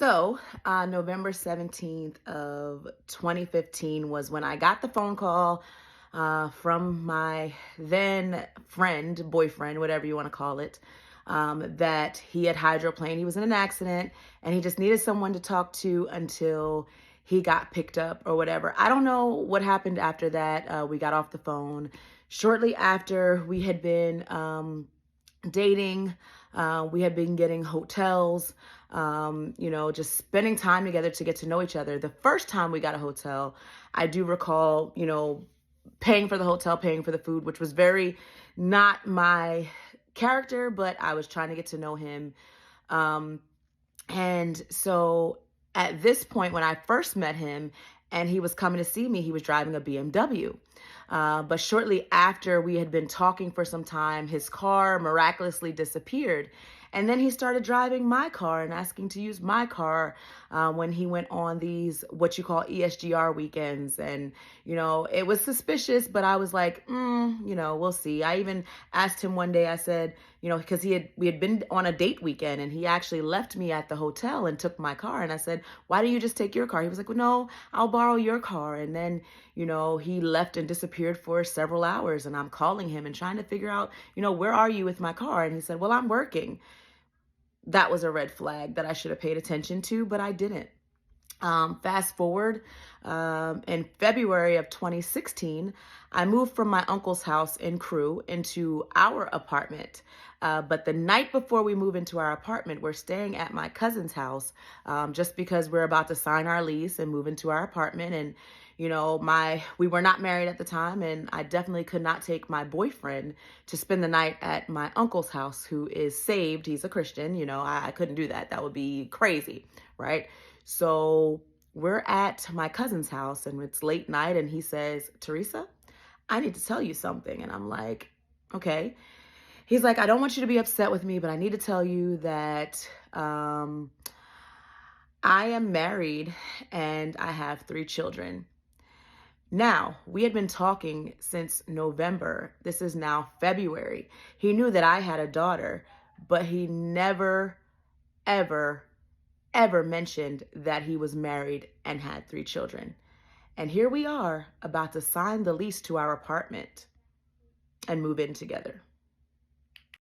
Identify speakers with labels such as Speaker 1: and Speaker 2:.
Speaker 1: November 17th of 2015 was when I got the phone call from my then friend, boyfriend, whatever you want to call it, that he had hydroplaned. He was in an accident and he just needed someone to talk to until he got picked up or whatever. I don't know what happened after that. We got off the phone. Shortly after, we had been dating. We had been getting hotels, just spending time together to get to know each other. The first time we got a hotel, I do recall, paying for the hotel, paying for the food, which was very not my character, but I was trying to get to know him. Um, and so at this point, when I first met him and he was coming to see me, he was driving a BMW. But shortly after we had been talking for some time, his car miraculously disappeared. And then he started driving my car and asking to use my car when he went on these, what you call ESGR weekends. And, it was suspicious, but I was like, we'll see. I even asked him one day, I said, because we had been on a date weekend and he actually left me at the hotel and took my car. And I said, why don't you just take your car? He was like, well, no, I'll borrow your car. And then, he left and disappeared for several hours. And I'm calling him and trying to figure out, where are you with my car? And he said, well, I'm working. That was a red flag that I should have paid attention to, but I didn't. Fast forward, in February of 2016, I moved from my uncle's house in Crew into our apartment. But the night before we move into our apartment, we're staying at my cousin's house, just because we're about to sign our lease and move into our apartment. And, we were not married at the time, and I definitely could not take my boyfriend to spend the night at my uncle's house, who is saved. He's a Christian. I couldn't do that. That would be crazy, right? So we're at my cousin's house and it's late night and he says, Teresa, I need to tell you something. And I'm like, okay. He's like, I don't want you to be upset with me, but I need to tell you that I am married and I have 3 children. Now, we had been talking since November. This is now February. He knew that I had a daughter, but he never, ever mentioned that he was married and had 3 children. And here we are about to sign the lease to our apartment and move in together.